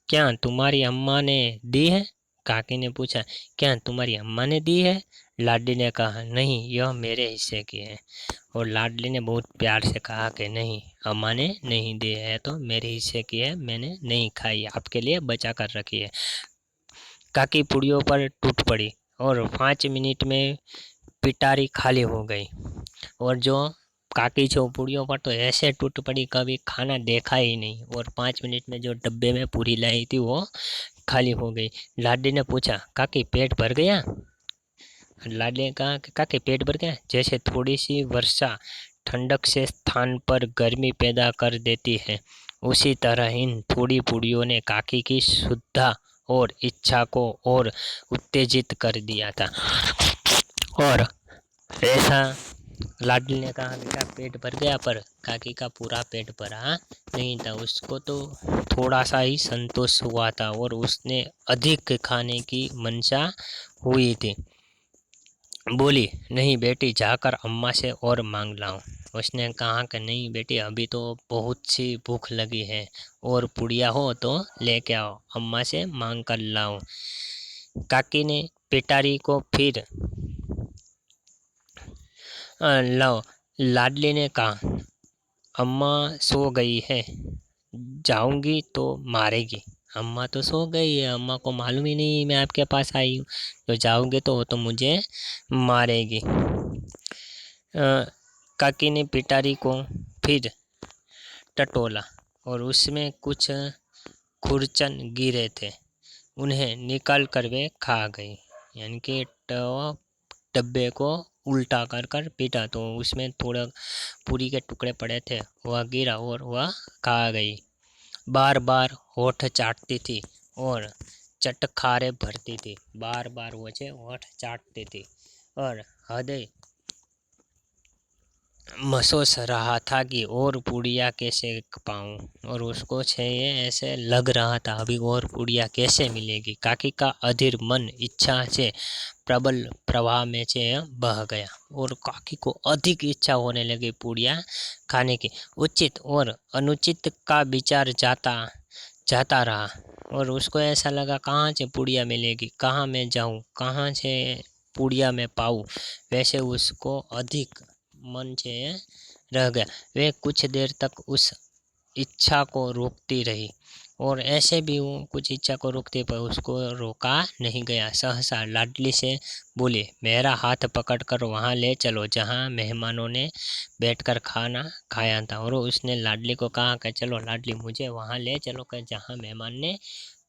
क्या तुम्हारी अम्मा ने दी है? काकी ने पूछा, क्या तुम्हारी अम्मा ने दी है? लाडली ने कहा, नहीं, यह मेरे हिस्से की है। और लाडली ने बहुत प्यार से कहा कि नहीं, अम्मा ने नहीं दी है, तो मेरे हिस्से की है, मैंने नहीं खाई, आपके लिए बचा कर रखी है। काकी पुड़ियों पर टूट पड़ी और 5 मिनट में पिटारी खाली हो गई। और जो काकी पुड़ियों पर तो ऐसे टूट पड़ी, कभी खाना देखा ही नहीं। और 5 मिनट में जो डब्बे में पूरी लाई थी वो खाली हो गई। लाडी ने पूछा, काकी पेट भर गया? लाडी ने कहा कि काकी पेट भर गया। जैसे थोड़ी सी वर्षा ठंडक से स्थान पर गर्मी पैदा कर देती है, उसी तरह इन थोड़ी पूड़ियों ने काकी की शुद्धा और इच्छा को और उत्तेजित कर दिया था। और ऐसा लाडली ने कहा, बेटा पेट भर गया, पर काकी का पूरा पेट भरा नहीं था। उसको तो थोड़ा सा ही संतोष हुआ था और उसने अधिक खाने की मंशा हुई थी। बोली, नहीं बेटी, जाकर अम्मा से और मांग लाओ। उसने कहा कि नहीं बेटी, अभी तो बहुत सी भूख लगी है, और पुड़िया हो तो लेके आओ, अम्मा से मांग कर लाओ। काकी ने पिटारी को फिर लाओ। लाडली ने कहा, अम्मा सो गई है, जाऊंगी तो मारेगी। अम्मा तो सो गई है, अम्मा को मालूम ही नहीं मैं आपके पास आई हूँ, तो जाओगे तो वो तो मुझे मारेगी। काकी ने पिटारी को फिर टटोला और उसमें कुछ खुरचन गिरे थे, उन्हें निकाल कर वे खा गई। यानी कि डब्बे को उल्टा कर कर पीटा तो उसमें थोड़ा पूरी के टुकड़े पड़े थे, वह गिरा और वह खा गई। बार बार होठ चाटती थी और चटखारे भरती थी। बार बार वो होठ चाटती थी और हृदय महसूस रहा था कि और पूड़िया कैसे पाऊँ, और उसको ये ऐसे लग रहा था अभी और पूड़िया कैसे मिलेगी। काकी का अधीर मन इच्छा से प्रबल प्रवाह में बह गया और काकी को अधिक इच्छा होने लगी पूड़िया खाने की। उचित और अनुचित का विचार जाता जाता रहा और उसको ऐसा लगा, कहाँ से पूड़िया मिलेगी, कहाँ मैं जाऊँ, कहाँ से पूड़िया मैं पाऊँ। वैसे उसको अधिक मन से रह गया। वे कुछ देर तक उस इच्छा को रोकती रही और ऐसे भी वो कुछ इच्छा को रोकते पर उसको रोका नहीं गया। सहसा लाडली से बोली, मेरा हाथ पकड़कर वहाँ ले चलो जहाँ मेहमानों ने बैठकर खाना खाया था। और उसने लाडली को कहा कि चलो लाडली, मुझे वहाँ ले चलो कि जहाँ मेहमान ने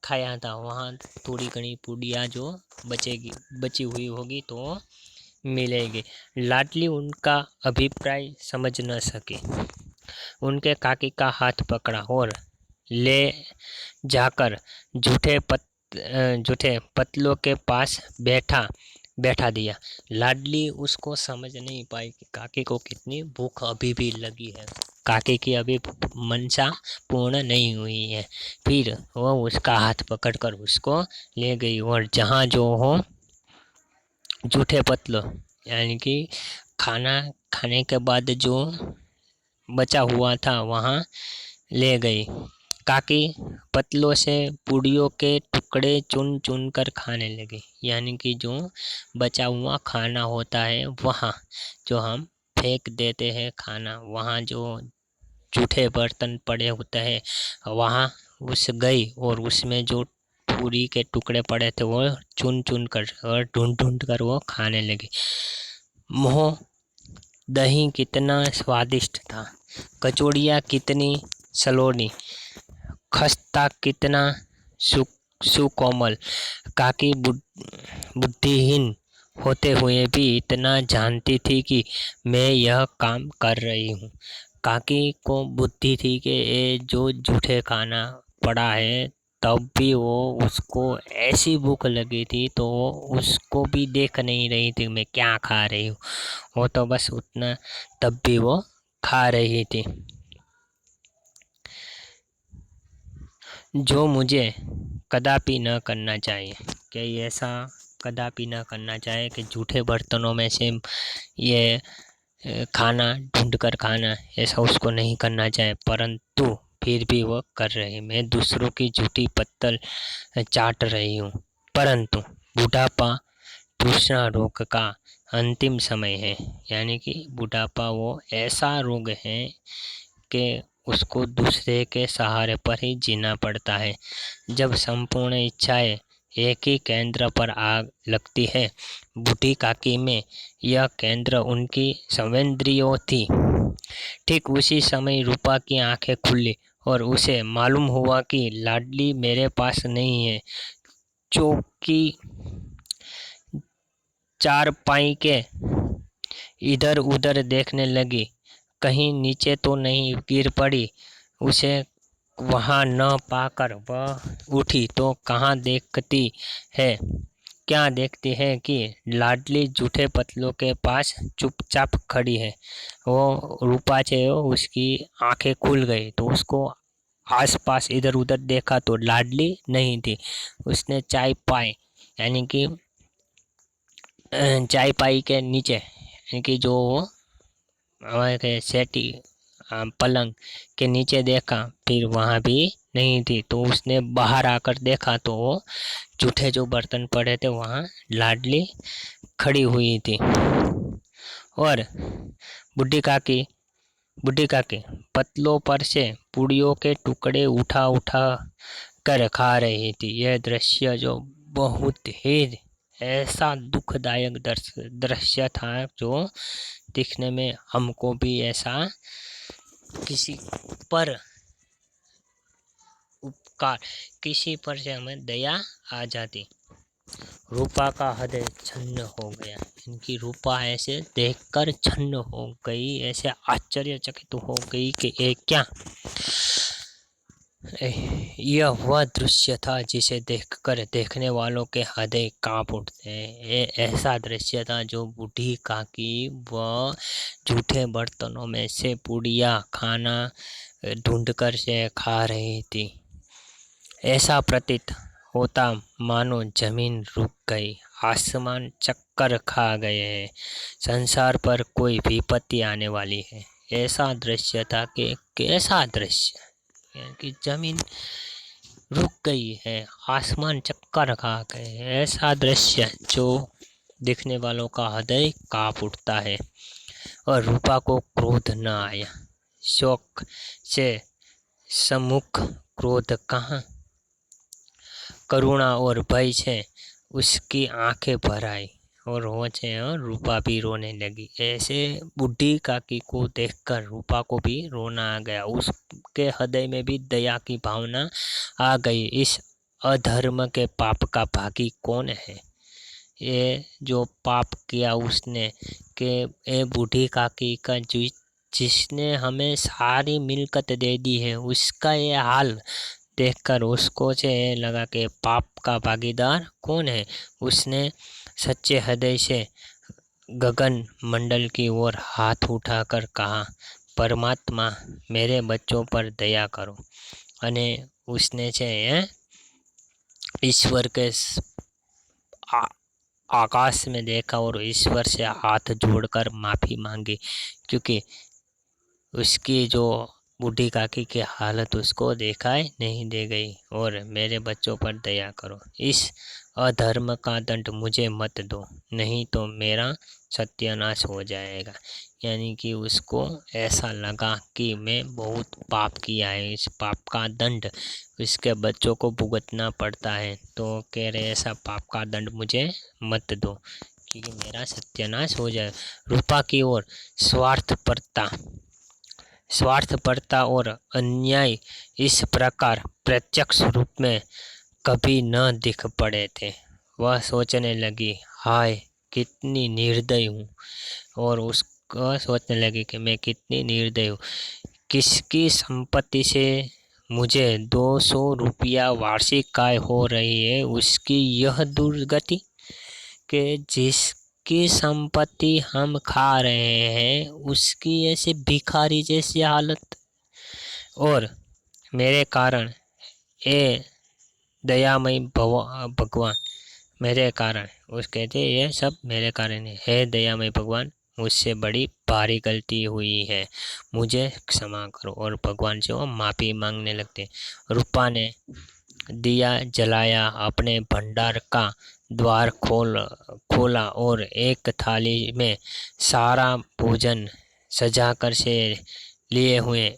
खाया था, वहाँ थोड़ी घनी पूड़िया जो बची हुई होगी तो मिलेगी। लाडली उनका अभिप्राय समझ न सकी, उनके काकी का हाथ पकड़ा और ले जाकर जूठे पतलों के पास बैठा दिया। लाडली उसको समझ नहीं पाई कि काकी को कितनी भूख अभी भी लगी है, काकी की अभी मनसा पूर्ण नहीं हुई है। फिर वह उसका हाथ पकड़कर उसको ले गई और जहाँ जो हो जूठे पतलों, यानी कि खाना खाने के बाद जो बचा हुआ था वहाँ ले गई। काकी पतलों से पूड़ियों के टुकड़े चुन चुन कर खाने लगे। यानी कि जो बचा हुआ खाना होता है वहाँ जो हम फेंक देते हैं खाना, वहाँ जो जूठे बर्तन पड़े होते हैं वहाँ उस गई और उसमें जो पूरी के टुकड़े पड़े थे वो चुन चुन कर और ढूंढ ढूंढ कर वो खाने लगी। मोह दही कितना स्वादिष्ट था, कचौड़ियाँ कितनी सलोनी, खस्ता कितना सुकोमल। काकी बुद्धिहीन होते हुए भी इतना जानती थी कि मैं यह काम कर रही हूँ। काकी को बुद्धि थी कि ये जो जूठे खाना पड़ा है, तब भी वो उसको ऐसी भूख लगी थी तो वो उसको भी देख नहीं रही थी मैं क्या खा रही हूँ। वो तो बस उतना तब भी वो खा रही थी। जो मुझे कदापि न करना चाहिए, कि ऐसा कदापि न करना चाहिए कि जूठे बर्तनों में से ये खाना ढूंढ कर खाना, ऐसा उसको नहीं करना चाहिए, परंतु फिर भी वो कर रही। मैं दूसरों की जूठी पत्तल चाट रही हूँ, परंतु बुढ़ापा तृष्णा रोग का अंतिम समय है। यानी कि बुढ़ापा वो ऐसा रोग है कि उसको दूसरे के सहारे पर ही जीना पड़ता है। जब संपूर्ण इच्छाएं एक ही केंद्र पर आग लगती है, बूढ़ी काकी में यह केंद्र उनकी संवेंद्रियों थी। ठीक उसी समय रूपा की आंखें खुली और उसे मालूम हुआ कि लाडली मेरे पास नहीं है। चौकी चारपाई के इधर उधर देखने लगी, कहीं नीचे तो नहीं गिर पड़ी। उसे वहाँ न पाकर वह उठी तो कहाँ देखती है, क्या देखती है कि लाडली जूठे पतलों के पास चुपचाप खड़ी है। वो रूपा से उसकी आंखें खुल गई तो उसको आसपास इधर उधर देखा तो लाडली नहीं थी। उसने चाय पाई यानी कि चाय पाई के नीचे यानी कि जो हमारे सेटी पलंग के नीचे देखा, फिर वहाँ भी नहीं थी। तो उसने बाहर आकर देखा तो वो जूठे जो बर्तन पड़े थे वहाँ लाडली खड़ी हुई थी और बुढ़ी काकी पतलों पर से पूड़ियों के टुकड़े उठा उठा कर खा रही थी। यह दृश्य जो बहुत ही ऐसा दुखदायक दृश्य था जो दिखने में हमको भी ऐसा किसी पर उपकार, किसी पर से हमें दया आ जाती। रूपा का हृदय छन्न हो गया। इनकी रूपा ऐसे देखकर छन्न हो गई, ऐसे आश्चर्यचकित हो गई कि ये क्या। यह वह दृश्य था जिसे देखकर देखने वालों के हृदय कांप उठते हैं। ये ऐसा दृश्य था जो बूढ़ी काकी वह जूठे बर्तनों में से पूड़ियाँ खाना ढूंढकर से खा रही थी। ऐसा प्रतीत होता मानो जमीन रुक गई, आसमान चक्कर खा गए हैं, संसार पर कोई विपत्ति आने वाली है। ऐसा दृश्य था कि कैसा दृश्य, कि जमीन रुक गई है, आसमान चक्कर खा गए, ऐसा दृश्य जो दिखने वालों का हृदय कांप उठता है। और रूपा को क्रोध न आया, शोक से सम्मुख क्रोध कहाँ, करुणा और भय से उसकी आंखें भर आई और वो रूपा भी रोने लगी। ऐसे बूढ़ी काकी को देखकर रूपा को भी रोना आ गया। उसके हृदय में भी दया की भावना आ गई। इस अधर्म के पाप का भागी कौन है? ये जो पाप किया उसने, कि ये बूढ़ी काकी का जिसने हमें सारी मिलकत दे दी है, उसका ये हाल देखकर उसको से लगा कि पाप का भागीदार कौन है। उसने सच्चे हृदय से गगन मंडल की ओर हाथ उठाकर कहा, परमात्मा मेरे बच्चों पर दया करो। अने उसने ईश्वर के आकाश में देखा और ईश्वर से हाथ जोड़कर माफ़ी मांगी, क्योंकि उसकी जो बूढ़ी काकी की हालत उसको दिखाई नहीं दे गई। और मेरे बच्चों पर दया करो, इस अधर्म का दंड मुझे मत दो, नहीं तो मेरा सत्यानाश हो जाएगा। यानी कि उसको ऐसा लगा कि मैं बहुत पाप किया है, इस पाप का दंड इसके बच्चों को भुगतना पड़ता है। तो कह रहे ऐसा पाप का दंड मुझे मत दो क्योंकि मेरा सत्यानाश हो जाए। रूपा की ओर स्वार्थपरता और अन्याय इस प्रकार प्रत्यक्ष रूप में कभी न दिख पड़े थे। वह सोचने लगी, हाय कितनी निर्दयी हूँ। और उसको सोचने लगी कि मैं कितनी निर्दयी हूँ, किसकी संपत्ति से मुझे 200 रुपया वार्षिक आय हो रही है, उसकी यह दुर्गति कि जिसकी संपत्ति हम खा रहे हैं उसकी ऐसी भिखारी जैसी हालत। और मेरे कारण ये दयामय भगवान, मेरे कारण, उस कहते ये सब मेरे कारण है दयामय भगवान, मुझसे बड़ी भारी गलती हुई है, मुझे क्षमा करो। और भगवान से वो माफ़ी मांगने लगते। रूपा ने दिया जलाया, अपने भंडार का द्वार खोला और एक थाली में सारा भोजन सजाकर से लिए हुए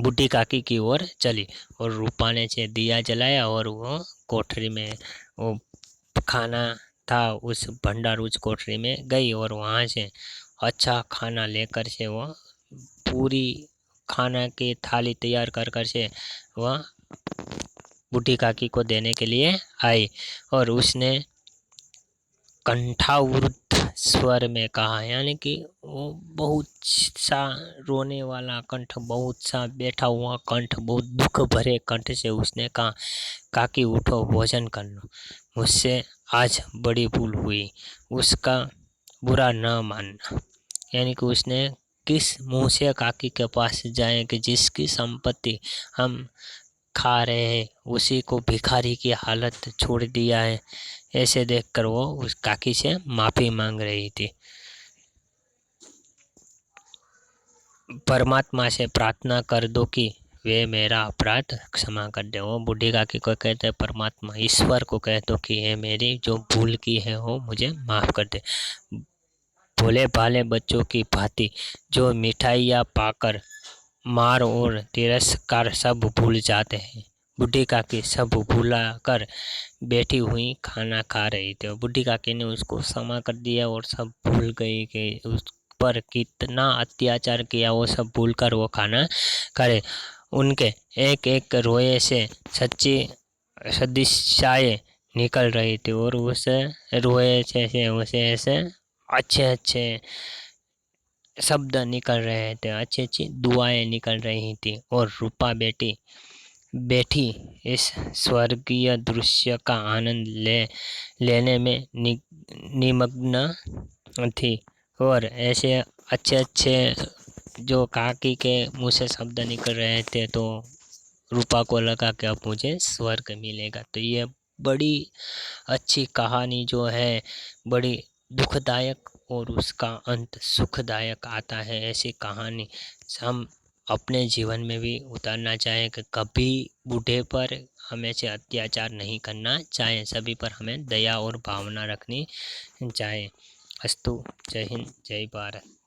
बूढ़ी काकी की ओर चली। और रूपा ने से दिया जलाया और वो कोठरी में वो खाना था उस भंडार उस कोठरी में गई और वहाँ से अच्छा खाना लेकर से वो पूरी खाना की थाली तैयार कर से वह बूढ़ी काकी को देने के लिए आई। और उसने कंठावृद्ध स्वर में कहा, यानी कि वो बहुत सा रोने वाला कंठ, बहुत सा बैठा हुआ कंठ, बहुत दुख भरे कंठ से उसने कहा, काकी उठो भोजन कर लो, मुझसे आज बड़ी भूल हुई, उसका बुरा न मानना। यानी कि उसने किस मुंह से काकी के पास जाए कि जिसकी संपत्ति हम खा रहे हैं उसी को भिखारी की हालत छोड़ दिया है। ऐसे देखकर वो उस काकी से माफ़ी मांग रही थी। परमात्मा से प्रार्थना कर दो कि वे मेरा अपराध क्षमा कर दे। वो बूढ़ी काकी को कहते हैं परमात्मा, ईश्वर को कह दो कि ये मेरी जो भूल की है वो मुझे माफ़ कर दे। भोले भाले बच्चों की भांति जो मिठाइयाँ पाकर मार और तिरस्कार सब भूल जाते हैं, बूढ़ी काकी सब भूला कर बैठी हुई खाना खा रही थी। बूढ़ी काकी ने उसको क्षमा कर दिया और सब भूल गई कि उस पर कितना अत्याचार किया, वो सब भूलकर वो खाना करे। उनके एक एक रोए से सच्ची सदिशाएं निकल रही थी और उस रोए से उसे ऐसे अच्छे अच्छे शब्द निकल रहे थे, अच्छी अच्छी दुआएं निकल रही थी। और रूपा बैठी इस स्वर्गीय दृश्य का आनंद लेने में निमग्न थी। और ऐसे अच्छे अच्छे जो काकी के मुंह से शब्द निकल रहे थे तो रूपा को लगा कि अब मुझे स्वर्ग मिलेगा। तो ये बड़ी अच्छी कहानी जो है, बड़ी दुखदायक और उसका अंत सुखदायक आता है। ऐसी कहानी हम अपने जीवन में भी उतारना चाहें कि कभी बूढ़े पर हमें से अत्याचार नहीं करना चाहिए, सभी पर हमें दया और भावना रखनी चाहिए। अस्तु। जय हिंद, जय भारत।